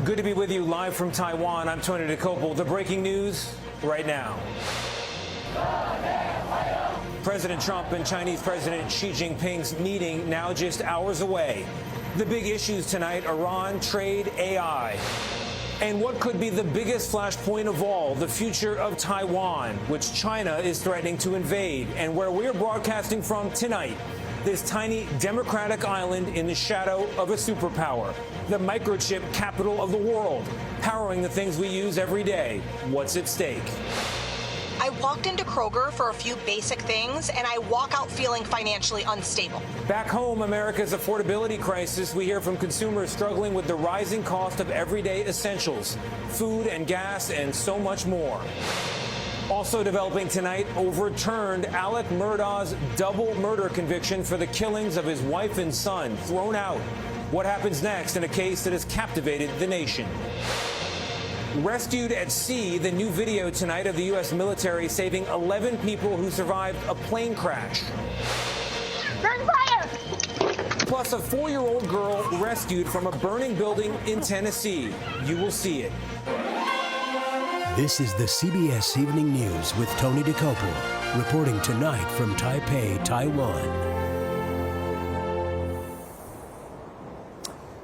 Good to be with you live from Taiwan. I'm Tony DeCopel. The breaking news right now. President Trump and Chinese President Xi Jinping's meeting now just hours away. The big issues tonight: Iran, trade, AI. And what could be the biggest flashpoint of all, the future of Taiwan, which China is threatening to invade, and where we're broadcasting from tonight, this tiny democratic island in the shadow of a superpower, the microchip capital of the world, powering the things we use every day. What's at stake? I walked into Kroger for a few basic things, and I walk out feeling financially unstable. Back home, America's affordability crisis. We hear from consumers struggling with the rising cost of everyday essentials, food and gas, and so much more. Also developing tonight, overturned Alec Murdaugh's double murder conviction for the killings of his wife and son, thrown out. What happens next in a case that has captivated the nation? Rescued at sea, the new video tonight of the U.S. military saving 11 people who survived a plane crash. Gunfire! Plus, a 4-year-old girl rescued from a burning building in Tennessee. You will see it. This is the CBS Evening News with Tony DeCopel, reporting tonight from Taipei, Taiwan.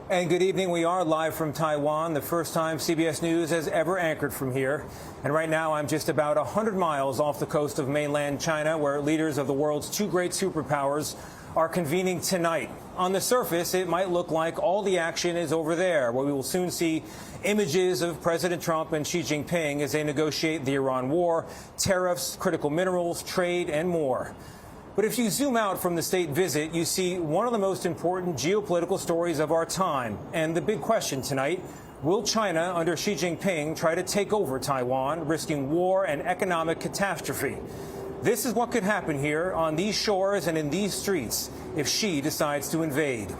And good evening. We are live from Taiwan, the first time CBS News has ever anchored from here. And right now, I'm just about 100 miles off the coast of mainland China, where leaders of the world's two great superpowers are convening tonight. On the surface, it might look like all the action is over there, where we will soon see images of President Trump and Xi Jinping as they negotiate the Iran war, tariffs, critical minerals, trade, and more. But if you zoom out from the state visit, you see one of the most important geopolitical stories of our time. And the big question tonight: will China, under Xi Jinping, try to take over Taiwan, risking war and economic catastrophe? This is what could happen here on these shores and in these streets if Xi decides to invade.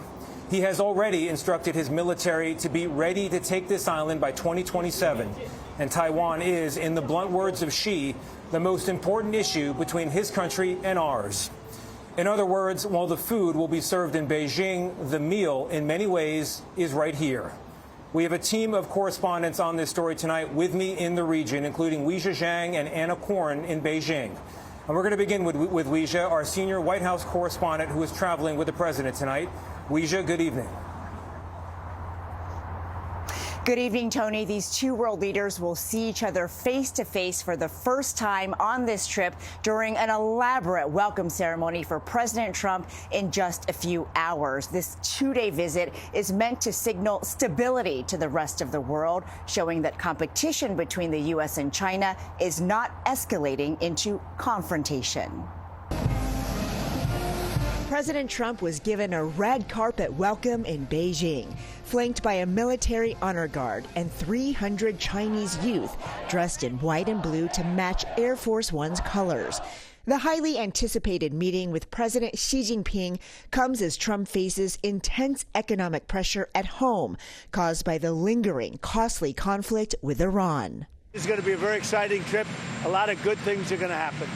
He has already instructed his military to be ready to take this island by 2027. And Taiwan is, in the blunt words of Xi, the most important issue between his country and ours. In other words, while the food will be served in Beijing, the meal, in many ways, is right here. We have a team of correspondents on this story tonight with me in the region, including Weijia Zhang and Anna Korn in Beijing. And we're going to begin with Weijia, our senior White House correspondent who is traveling with the president tonight. Weijia, good evening. Good evening, Tony. These two world leaders will see each other face to face for the first time on this trip during an elaborate welcome ceremony for President Trump in just a few hours. This two-day visit is meant to signal stability to the rest of the world, showing that competition between the U.S. and China is not escalating into confrontation. President Trump was given a red carpet welcome in Beijing, flanked by a military honor guard and 300 Chinese youth dressed in white and blue to match Air Force One's colors. The highly anticipated meeting with President Xi Jinping comes as Trump faces intense economic pressure at home caused by the lingering, costly conflict with Iran. It's going to be a very exciting trip. A lot of good things are going to happen.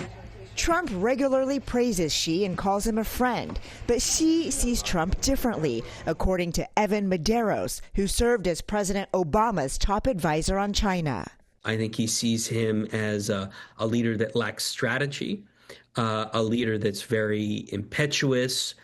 Trump regularly praises Xi and calls him a friend, but Xi sees Trump differently, according to Evan Medeiros, who served as President Obama's top advisor on China. I think he sees him as a leader that lacks strategy, a leader that's very impetuous,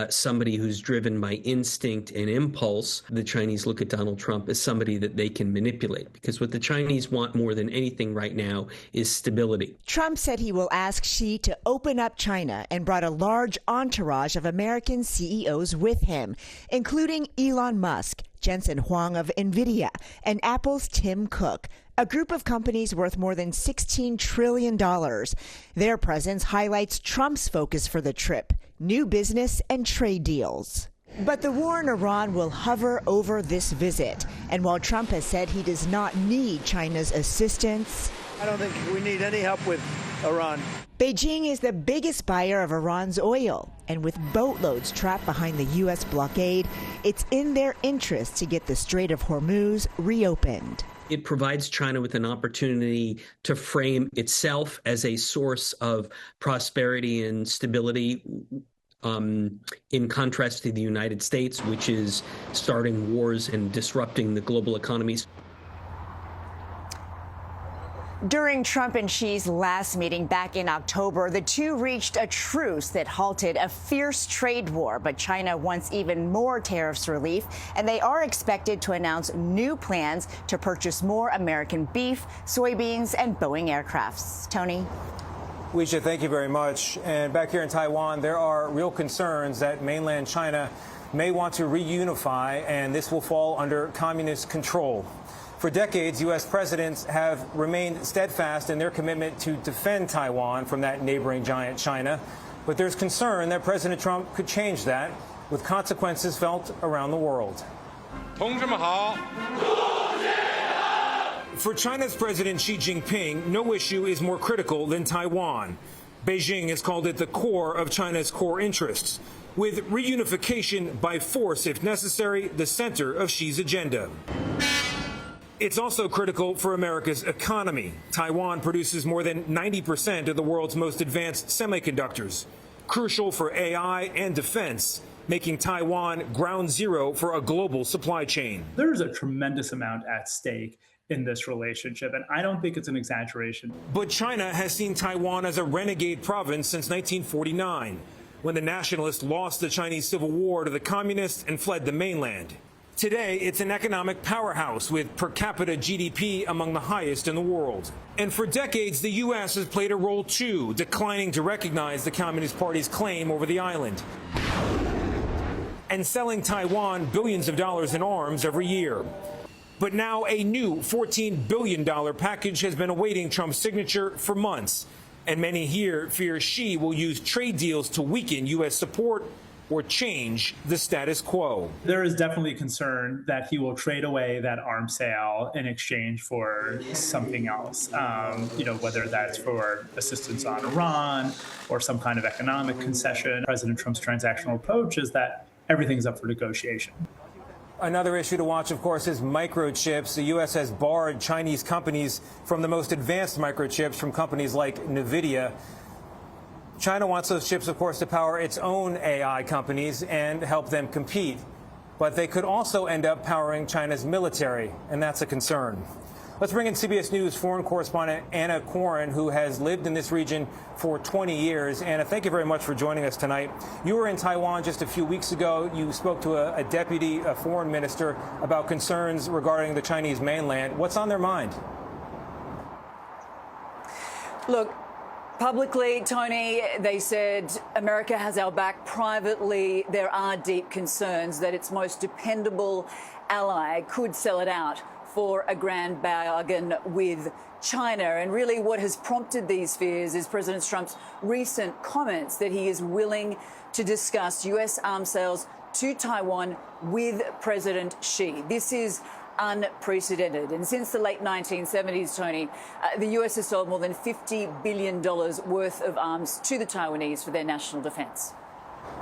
somebody who's driven by instinct and impulse. The Chinese look at Donald Trump as somebody that they can manipulate, because what the Chinese want more than anything right now is stability. Trump said he will ask Xi to open up China and brought a large entourage of American CEOs with him, including Elon Musk, Jensen Huang of NVIDIA, and Apple's Tim Cook, a group of companies worth more than $16 trillion. Their presence highlights Trump's focus for the trip: new business and trade deals. But the war in Iran will hover over this visit. And while Trump has said he does not need China's assistance, I don't think we need any help with Iran. Beijing is the biggest buyer of Iran's oil. And with boatloads trapped behind the U.S. blockade, it's in their interest to get the Strait of Hormuz reopened. It provides China with an opportunity to frame itself as a source of prosperity and stability in contrast to the United States, which is starting wars and disrupting the global economies. During Trump and Xi's last meeting back in October, the two reached a truce that halted a fierce trade war. But China wants even more tariffs relief, and they are expected to announce new plans to purchase more American beef, soybeans, and Boeing aircrafts. Tony? Weisha, thank you very much. And back here in Taiwan, there are real concerns that mainland China may want to reunify, and this will fall under communist control. For decades, U.S. presidents have remained steadfast in their commitment to defend Taiwan from that neighboring giant China. But there's concern that President Trump could change that, with consequences felt around the world. For China's President Xi Jinping, no issue is more critical than Taiwan. Beijing has called it the core of China's core interests, with reunification by force, if necessary, the center of Xi's agenda. It's also critical for America's economy. Taiwan produces more than 90% of the world's most advanced semiconductors, crucial for AI and defense, making Taiwan ground zero for a global supply chain. There's a tremendous amount at stake in this relationship, and I don't think it's an exaggeration. But China has seen Taiwan as a renegade province since 1949, when the nationalists lost the Chinese Civil War to the communists and fled the mainland. Today, it's an economic powerhouse with per capita GDP among the highest in the world. And for decades, the U.S. has played a role too, declining to recognize the Communist Party's claim over the island and selling Taiwan billions of dollars in arms every year. But now a new $14 billion package has been awaiting Trump's signature for months. And many here fear Xi will use trade deals to weaken U.S. support or change the status quo. There is definitely concern that he will trade away that arms sale in exchange for something else, whether that's for assistance on Iran or some kind of economic concession. President Trump's transactional approach is that everything's up for negotiation. Another issue to watch, of course, is microchips. The U.S. has barred Chinese companies from the most advanced microchips from companies like NVIDIA. China wants those chips, of course, to power its own AI companies and help them compete. But they could also end up powering China's military, and that's a concern. Let's bring in CBS News foreign correspondent Anna Quarren, who has lived in this region for 20 years. Anna, thank you very much for joining us tonight. You were in Taiwan just a few weeks ago. You spoke to a deputy foreign minister about concerns regarding the Chinese mainland. What's on their mind? Look, publicly, Tony, they said America has our back. Privately, there are deep concerns that its most dependable ally could sell it out for a grand bargain with China. And really what has prompted these fears is President Trump's recent comments that he is willing to discuss U.S. arms sales to Taiwan with President Xi. This is unprecedented. And since the late 1970s, Tony, the U.S. has sold more than $50 billion worth of arms to the Taiwanese for their national defense.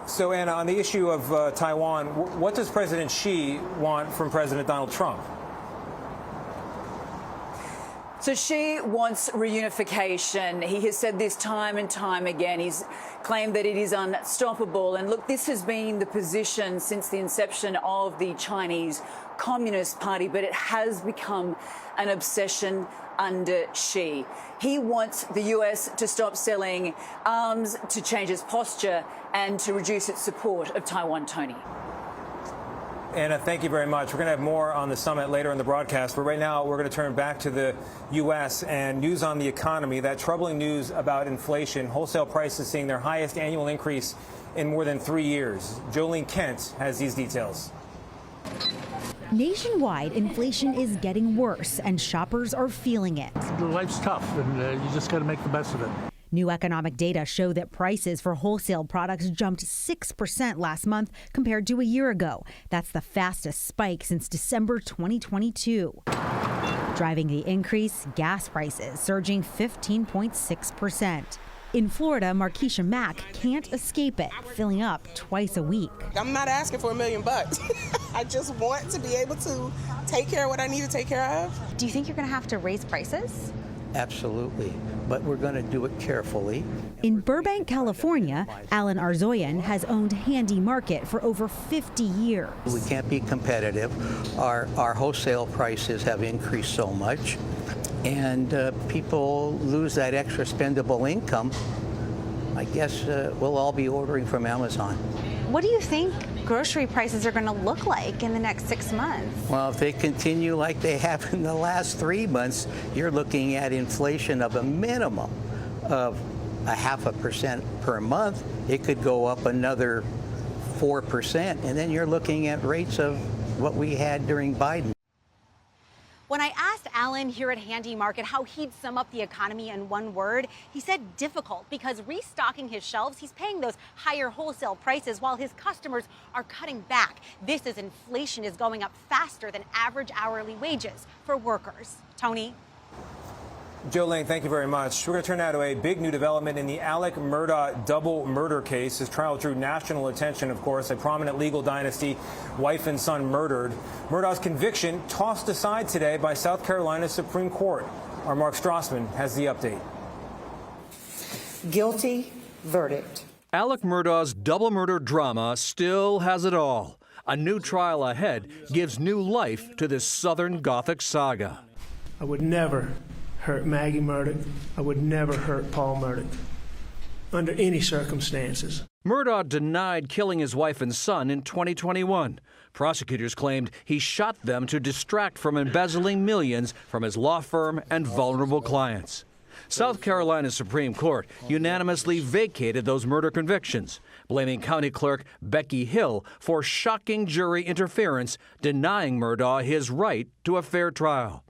So, Anna, on the issue of Taiwan, what does President Xi want from President Donald Trump? So Xi wants reunification. He has said this time and time again. He's claimed that it is unstoppable. And look, this has been the position since the inception of the Chinese Communist Party, but it has become an obsession under Xi. He wants the U.S. to stop selling arms, to change its posture, and to reduce its support of Taiwan, Tony. Anna, thank you very much. We're going to have more on the summit later in the broadcast, but right now we're going to turn back to the U.S. and news on the economy. That troubling news about inflation. Wholesale prices seeing their highest annual increase in more than 3 years. Jolene Kent has these details. Nationwide, inflation is getting worse, and shoppers are feeling it. Life's tough, and you just got to make the best of it. New economic data show that prices for wholesale products jumped 6% last month compared to a year ago. That's the fastest spike since December 2022. Driving the increase, gas prices surging 15.6%. In Florida, Markeisha Mack can't escape it, filling up twice a week. I'm not asking for $1 million. I just want to be able to take care of what I need to take care of. Do you think you're going to have to raise prices? Absolutely, but we're going to do it carefully. In Burbank, California, Alan Arzoyan has owned Handy Market for over 50 years. We can't be competitive. Our wholesale prices have increased so much, and people lose that extra spendable income. I guess we'll all be ordering from Amazon. What do you think grocery prices are going to look like in the next 6 months? Well, if they continue like they have in the last 3 months, you're looking at inflation of a minimum of 0.5% per month. It could go up another 4%, and then you're looking at rates of what we had during Biden. When I asked Alan here at Handy Market how he'd sum up the economy in one word, he said difficult, because restocking his shelves, he's paying those higher wholesale prices while his customers are cutting back. This as inflation is going up faster than average hourly wages for workers. Tony? Jolene, thank you very much. We're going to turn now to a big new development in the Alec Murdaugh double murder case. His trial drew national attention, of course, a prominent legal dynasty, wife and son murdered. Murdaugh's conviction tossed aside today by South Carolina's Supreme Court. Our Mark Strassman has the update. Guilty verdict. Alec Murdaugh's double murder drama still has it all. A new trial ahead gives new life to this Southern Gothic saga. I would never hurt Maggie Murdaugh. I would never hurt Paul Murdaugh under any circumstances. Murdaugh denied killing his wife and son in 2021. Prosecutors claimed he shot them to distract from embezzling millions from his law firm and vulnerable clients. South Carolina's Supreme Court unanimously vacated those murder convictions, blaming County Clerk Becky Hill for shocking jury interference, denying Murdaugh his right to a fair trial.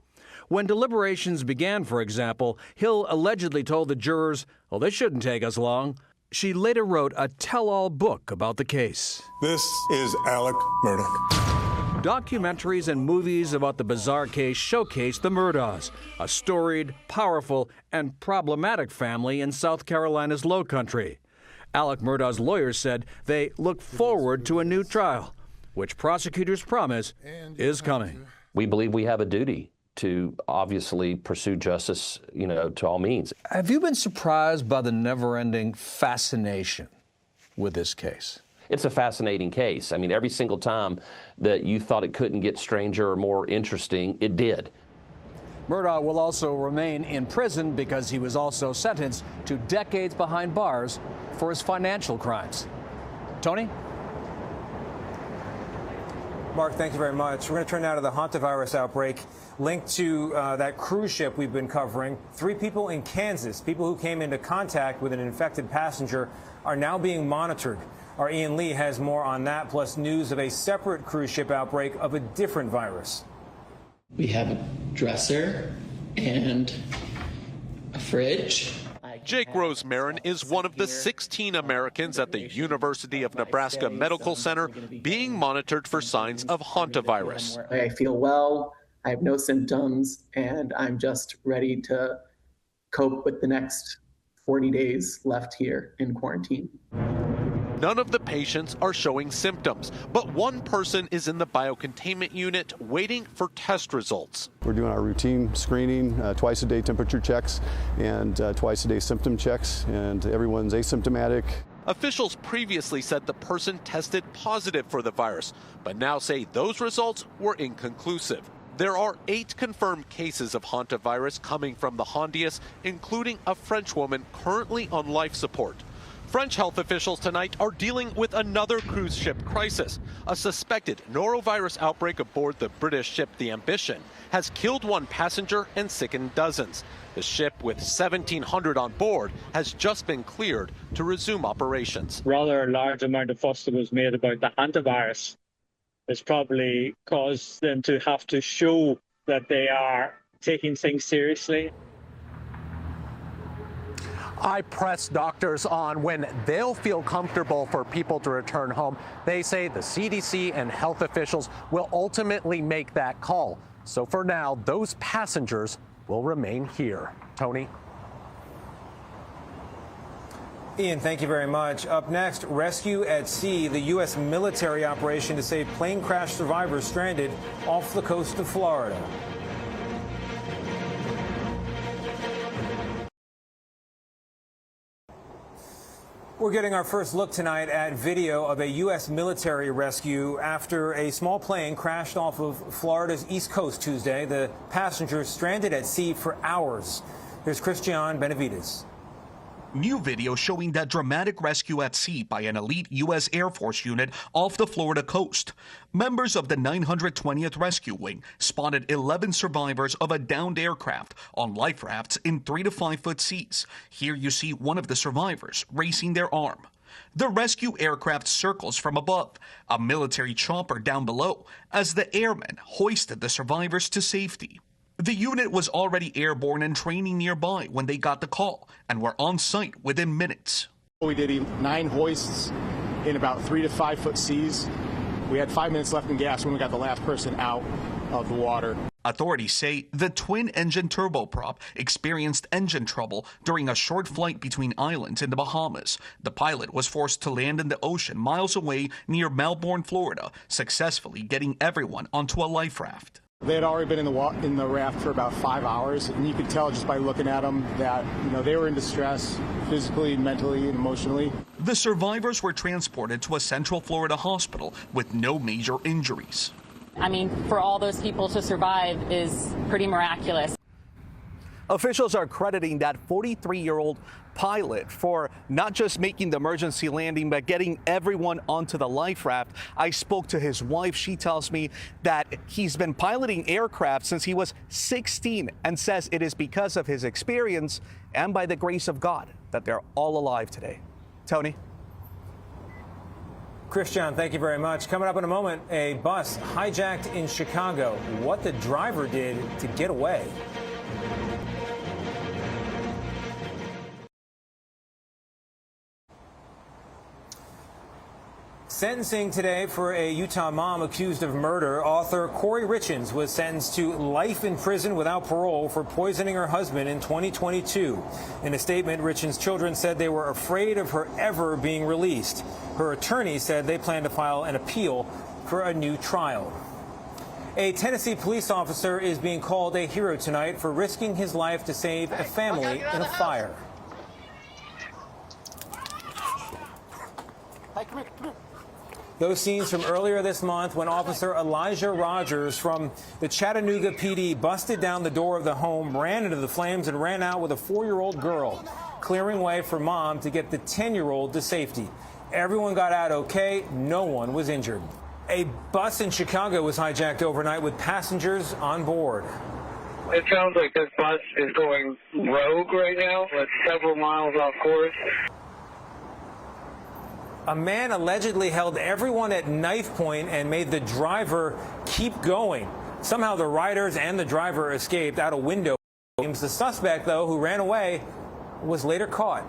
When deliberations began, for example, Hill allegedly told the jurors, "Well, this shouldn't take us long." She later wrote a tell-all book about the case. This is Alec Murdaugh. Documentaries and movies about the bizarre case showcase the Murdaughs, a storied, powerful, and problematic family in South Carolina's Low Country. Alec Murdaugh's lawyers said they look forward to a new trial, which prosecutors promise is coming. We believe we have a duty to obviously pursue justice, to all means. Have you been surprised by the never-ending fascination with this case? It's a fascinating case. I mean, every single time that you thought it couldn't get stranger or more interesting, it did. Murdaugh will also remain in prison because he was also sentenced to decades behind bars for his financial crimes. Tony? Mark, thank you very much. We're going to turn now to the hantavirus outbreak linked to that cruise ship we've been covering. 3 people in Kansas, people who came into contact with an infected passenger, are now being monitored. Our Ian Lee has more on that, plus news of a separate cruise ship outbreak of a different virus. We have a dresser and a fridge. Jake Rosemarin is one of the 16 Americans at the University of Nebraska Medical Center being monitored for signs of hantavirus. I feel well, I have no symptoms, and I'm just ready to cope with the next 40 days left here in quarantine. None of the patients are showing symptoms, but one person is in the biocontainment unit waiting for test results. We're doing our routine screening, twice a day temperature checks and twice a day symptom checks, and everyone's asymptomatic. Officials previously said the person tested positive for the virus, but now say those results were inconclusive. There are 8 confirmed cases of hantavirus coming from the Hondias, including a French woman currently on life support. French health officials tonight are dealing with another cruise ship crisis. A suspected norovirus outbreak aboard the British ship The Ambition has killed 1 passenger and sickened dozens. The ship, with 1,700 on board, has just been cleared to resume operations. Rather large amount of fuss that was made about the hantavirus has probably caused them to have to show that they are taking things seriously. I pressed doctors on when they'll feel comfortable for people to return home. They say the CDC and health officials will ultimately make that call. So for now, those passengers will remain here. Tony? Ian, thank you very much. Up next, rescue at sea, the U.S. military operation to save plane crash survivors stranded off the coast of Florida. We're getting our first look tonight at video of a U.S. military rescue after a small plane crashed off of Florida's East Coast Tuesday. The passengers stranded at sea for hours. Here's Christian Benavides. New video showing that dramatic rescue at sea by an elite U.S. Air Force unit off the Florida coast. Members of the 920th Rescue Wing spotted 11 survivors of a downed aircraft on life rafts in 3 to 5 foot seas. Here you see one of the survivors raising their arm. The rescue aircraft circles from above, a military chopper down below, as the airmen hoisted the survivors to safety. The unit was already airborne and training nearby when they got the call and were on site within minutes. We did 9 hoists in about 3 to 5 foot seas. We had 5 minutes left in gas when we got the last person out of the water. Authorities say the twin-engine turboprop experienced engine trouble during a short flight between islands in the Bahamas. The pilot was forced to land in the ocean miles away near Melbourne, Florida, successfully getting everyone onto a life raft. They had already been in the raft for about 5 hours, and you could tell just by looking at them that, they were in distress physically, mentally, and emotionally. The survivors were transported to a Central Florida hospital with no major injuries. I mean, for all those people to survive is pretty miraculous. Officials are crediting that 43-year-old pilot for not just making the emergency landing, but getting everyone onto the life raft. I spoke to his wife. She tells me that he's been piloting aircraft since he was 16 and says it is because of his experience and by the grace of God that they're all alive today. Tony? Christian, thank you very much. Coming up in a moment, a bus hijacked in Chicago. What the driver did to get away. Sentencing today for a Utah mom accused of murder. Author Corey Richins was sentenced to life in prison without parole for poisoning her husband in 2022. In a statement, Richins' children said they were afraid of her ever being released. Her attorney said they plan to file an appeal for a new trial. A Tennessee police officer is being called a hero tonight for risking his life to save a family in a fire. Hey, come here. Those scenes from earlier this month when Officer Elijah Rogers from the Chattanooga PD busted down the door of the home, ran into the flames, and ran out with a 4-year-old girl, clearing way for mom to get the 10-year-old to safety. Everyone got out okay. No one was injured. A bus in Chicago was hijacked overnight with passengers on board. It sounds like this bus is going rogue right now. It's several miles off course. A man allegedly held everyone at knife point and made the driver keep going. Somehow the riders and the driver escaped out a window. The suspect, though, who ran away, was later caught.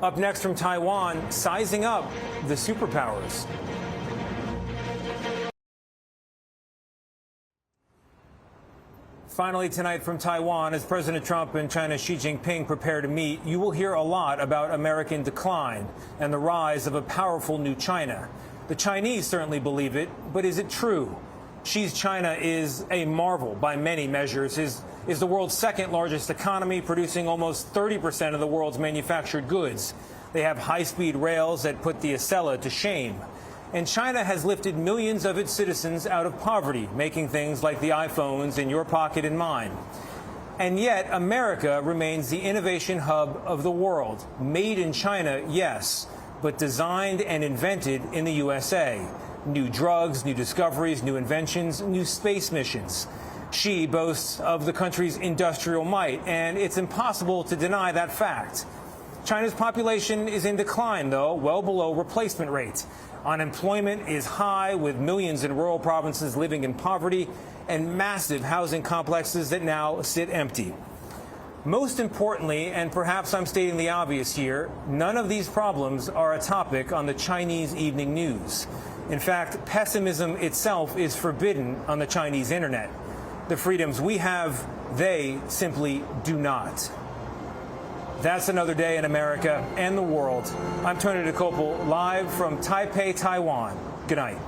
Up next from Taiwan, sizing up the superpowers. Finally tonight from Taiwan, as President Trump and China's Xi Jinping prepare to meet, you will hear a lot about American decline and the rise of a powerful new China. The Chinese certainly believe it, but is it true? Xi's China is a marvel by many measures, is the world's second largest economy, producing almost 30% of the world's manufactured goods. They have high-speed rails that put the Acela to shame. And China has lifted millions of its citizens out of poverty, making things like the iPhones in your pocket and mine. And yet, America remains the innovation hub of the world. Made in China, yes, but designed and invented in the USA. New drugs, new discoveries, new inventions, new space missions. Xi boasts of the country's industrial might, and it's impossible to deny that fact. China's population is in decline, though, well below replacement rate. Unemployment is high, with millions in rural provinces living in poverty and massive housing complexes that now sit empty. Most importantly, and perhaps I'm stating the obvious here, none of these problems are a topic on the Chinese evening news. In fact, pessimism itself is forbidden on the Chinese internet. The freedoms we have, they simply do not. That's another day in America and the world. I'm Tony DeCopel, live from Taipei, Taiwan. Good night.